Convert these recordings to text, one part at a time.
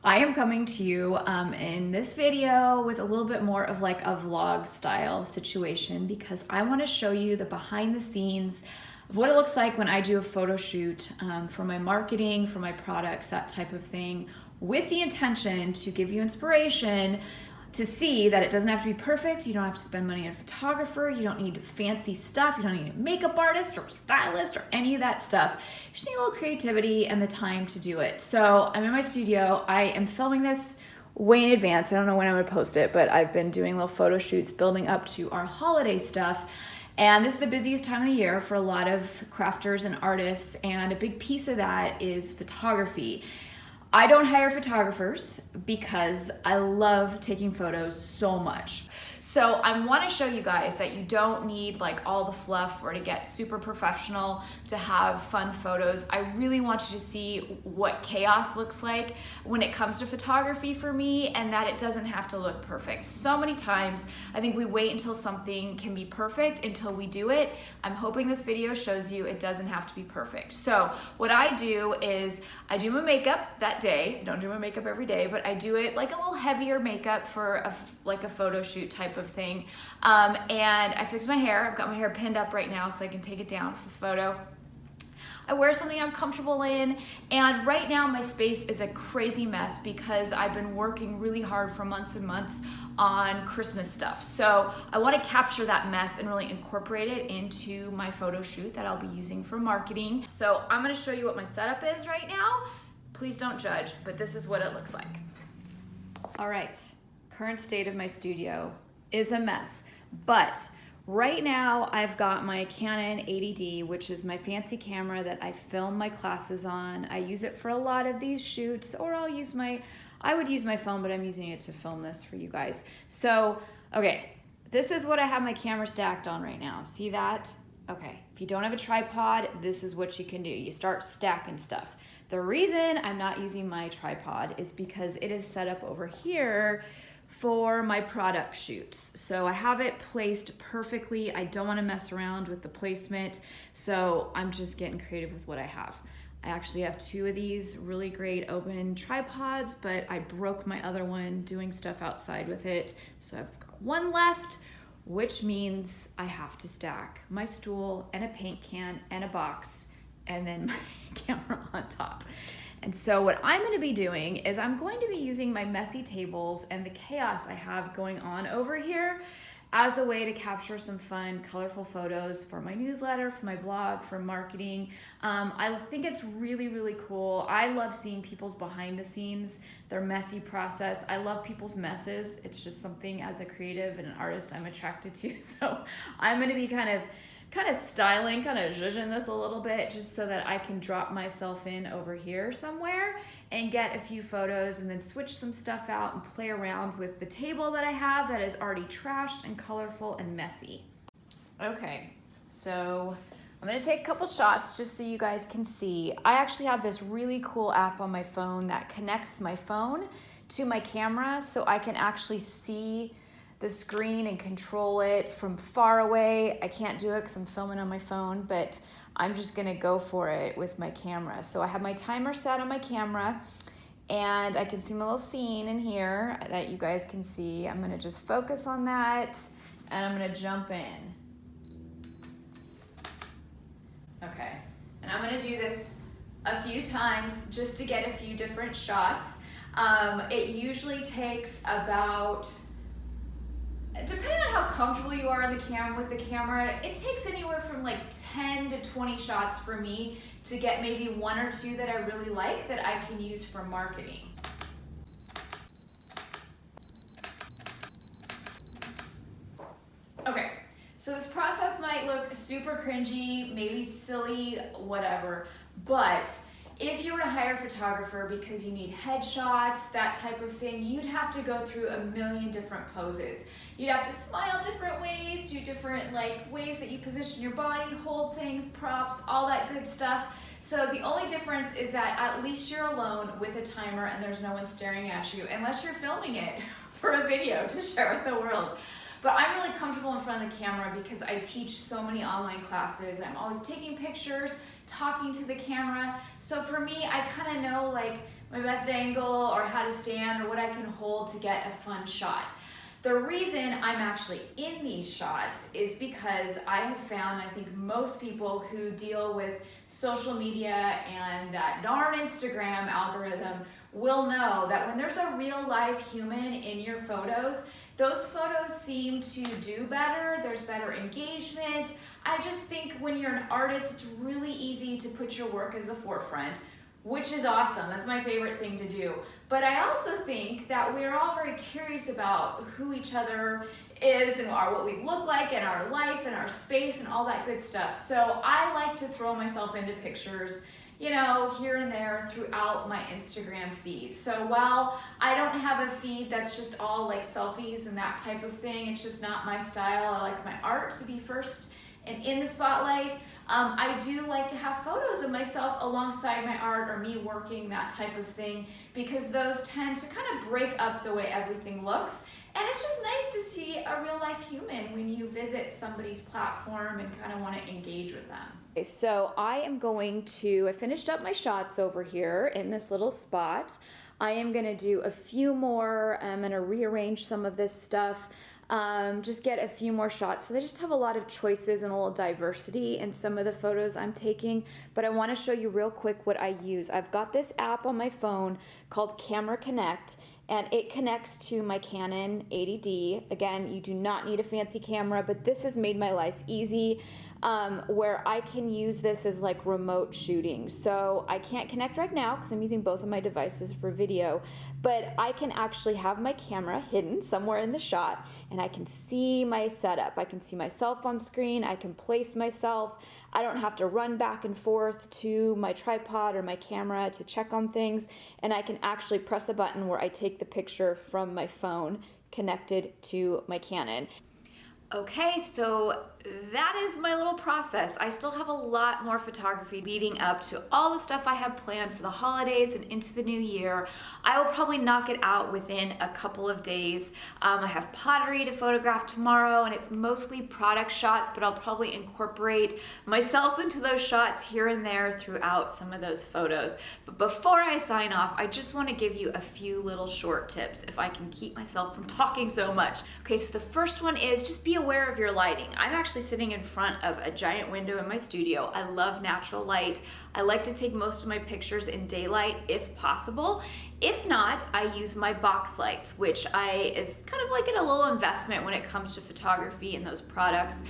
I am coming to you in this video with a little bit more of like a vlog style situation because I want to show you the behind the scenes of what it looks like when I do a photo shoot for my marketing, for my products, that type of thing, with the intention to give you inspiration to see that it doesn't have to be perfect. You don't have to spend money on a photographer. You don't need fancy stuff. You don't need a makeup artist or stylist or any of that stuff. You just need a little creativity and the time to do it. So I'm in my studio. I am filming this way in advance. I don't know when I'm gonna post it, but I've been doing little photo shoots building up to our holiday stuff. And this is the busiest time of the year for a lot of crafters and artists. And a big piece of that is photography. I don't hire photographers because I love taking photos so much. So I want to show you guys that you don't need like all the fluff or to get super professional to have fun photos. I really want you to see what chaos looks like when it comes to photography for me, and that it doesn't have to look perfect. So many times I think we wait until something can be perfect until we do it. I'm hoping this video shows you it doesn't have to be perfect. So what I do is I do my makeup that day. I don't do my makeup every day, but I do it like a little heavier makeup for like a photo shoot type of thing. And I fix my hair. I've got my hair pinned up right now so I can take it down for the photo. I wear something I'm comfortable in, and right now my space is a crazy mess because I've been working really hard for months and months on Christmas stuff. So I want to capture that mess and really incorporate it into my photo shoot that I'll be using for marketing. So I'm going to show you what my setup is right now. Please don't judge, but this is what it looks like. All right, current state of my studio is a mess, but right now I've got my Canon 80D, which is my fancy camera that I film my classes on. I use it for a lot of these shoots, or I would use my phone, but I'm using it to film this for you guys. So, okay, this is what I have my camera stacked on right now. See that? Okay, if you don't have a tripod, this is what you can do. You start stacking stuff. The reason I'm not using my tripod is because it is set up over here for my product shoots. So I have it placed perfectly. I don't want to mess around with the placement, so I'm just getting creative with what I have. I actually have two of these really great open tripods, but I broke my other one doing stuff outside with it. So I've got one left, which means I have to stack my stool and a paint can and a box and then my camera on top. And so what I'm going to be doing is I'm going to be using my messy tables and the chaos I have going on over here as a way to capture some fun, colorful photos for my newsletter, for my blog, for marketing. I think it's really, really cool. I love seeing people's behind the scenes, their messy process. I love people's messes. It's just something as a creative and an artist I'm attracted to. So I'm going to be kind of styling, kind of zhuzhing this a little bit just so that I can drop myself in over here somewhere and get a few photos and then switch some stuff out and play around with the table that I have that is already trashed and colorful and messy. Okay, so I'm gonna take a couple shots just so you guys can see. I actually have this really cool app on my phone that connects my phone to my camera so I can actually see the screen and control it from far away. I can't do it because I'm filming on my phone, but I'm just gonna go for it with my camera. So I have my timer set on my camera and I can see my little scene in here that you guys can see. I'm gonna just focus on that and I'm gonna jump in. Okay, and I'm gonna do this a few times just to get a few different shots. It usually takes about, depending on how comfortable you are with the camera, it takes anywhere from like 10 to 20 shots for me to get maybe one or two that I really like that I can use for marketing. Okay, so this process might look super cringy, maybe silly, whatever, but if you were to hire a photographer because you need headshots, that type of thing, you'd have to go through a million different poses. You'd have to smile different ways, do different ways that you position your body, hold things, props, all that good stuff. So the only difference is that at least you're alone with a timer and there's no one staring at you, unless you're filming it for a video to share with the world. But I'm really comfortable in front of the camera because I teach so many online classes. I'm always taking pictures, talking to the camera. So for me, I kind of know my best angle or how to stand or what I can hold to get a fun shot. The reason I'm actually in these shots is because I have found, I think most people who deal with social media and that darn Instagram algorithm will know that when there's a real life human in your photos, those photos seem to do better, there's better engagement. I just think when you're an artist, it's really easy to put your work as the forefront, which is awesome. That's my favorite thing to do. But I also think that we're all very curious about who each other is and what we look like in our life and our space and all that good stuff. So I like to throw myself into pictures, you know, here and there throughout my Instagram feed. So while I don't have a feed that's just all like selfies and that type of thing, it's just not my style. I like my art to be first and in the spotlight. I do like to have photos of myself alongside my art or me working, that type of thing, because those tend to kind of break up the way everything looks. And it's just nice to see a real life human when you visit somebody's platform and kind of want to engage with them. Okay, so I finished up my shots over here in this little spot. I am going to do a few more. I'm going to rearrange some of this stuff. Just get a few more shots. So they just have a lot of choices and a little diversity in some of the photos I'm taking, but I want to show you real quick what I use. I've got this app on my phone called Camera Connect, and it connects to my Canon 80D. Again, you do not need a fancy camera, but this has made my life easy. Where I can use this as like remote shooting. So I can't connect right now because I'm using both of my devices for video, but I can actually have my camera hidden somewhere in the shot and I can see my setup. I can see myself on screen. I can place myself. I don't have to run back and forth to my tripod or my camera to check on things. And I can actually press a button where I take the picture from my phone connected to my Canon. Okay, so that is my little process. I still have a lot more photography leading up to all the stuff I have planned for the holidays and into the new year. I will probably knock it out within a couple of days. I have pottery to photograph tomorrow, and it's mostly product shots, but I'll probably incorporate myself into those shots here and there throughout some of those photos. But before I sign off, I just want to give you a few little short tips if I can keep myself from talking so much. Okay, so the first one is just be aware of your lighting. I'm actually sitting in front of a giant window in my studio. I love natural light. I like to take most of my pictures in daylight if possible. If not, I use my box lights, which is kind of like a little investment when it comes to photography and those products,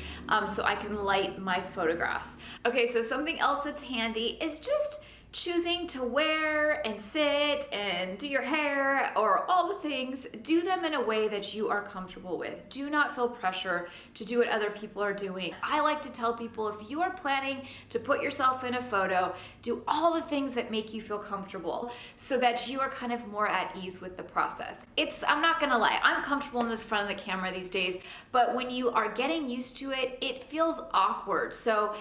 so I can light my photographs. Okay, so something else that's handy is just choosing to wear and sit and do your hair or all the things. Do them in a way that you are comfortable with. Do not feel pressure to do what other people are doing. I like to tell people, if you are planning to put yourself in a photo, do all the things that make you feel comfortable so that you are kind of more at ease with the process. I'm not gonna lie, I'm comfortable in the front of the camera these days, but when you are getting used to it, it feels awkward. So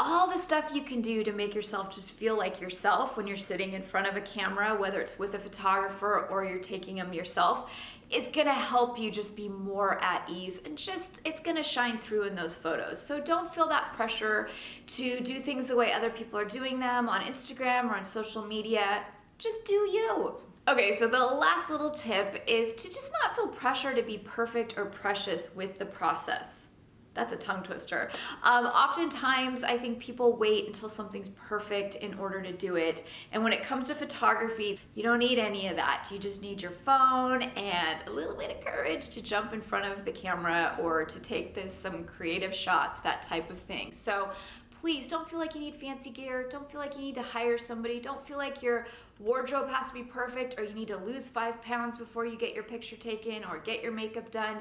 all the stuff you can do to make yourself just feel like yourself when you're sitting in front of a camera, whether it's with a photographer or you're taking them yourself, is gonna help you just be more at ease, and it's gonna shine through in those photos. So don't feel that pressure to do things the way other people are doing them on Instagram or on social media. Just do you. Okay, so the last little tip is to just not feel pressure to be perfect or precious with the process. That's a tongue twister. Oftentimes, I think people wait until something's perfect in order to do it. And when it comes to photography, you don't need any of that. You just need your phone and a little bit of courage to jump in front of the camera or to take some creative shots, that type of thing. So please don't feel like you need fancy gear. Don't feel like you need to hire somebody. Don't feel like your wardrobe has to be perfect or you need to lose 5 pounds before you get your picture taken or get your makeup done.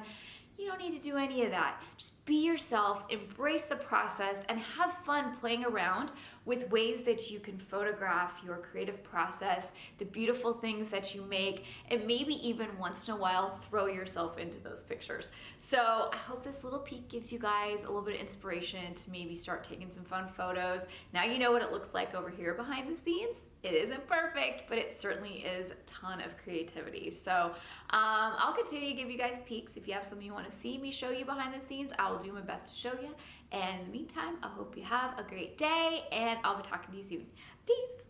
You don't need to do any of that. Just be yourself, embrace the process, and have fun playing around with ways that you can photograph your creative process, the beautiful things that you make, and maybe even once in a while throw yourself into those pictures. So I hope this little peek gives you guys a little bit of inspiration to maybe start taking some fun photos. Now you know what it looks like over here behind the scenes. It isn't perfect, but it certainly is a ton of creativity. So I'll continue to give you guys peeks. If you have something you want to see me show you behind the scenes, I will do my best to show you. And in the meantime, I hope you have a great day, and I'll be talking to you soon. Peace.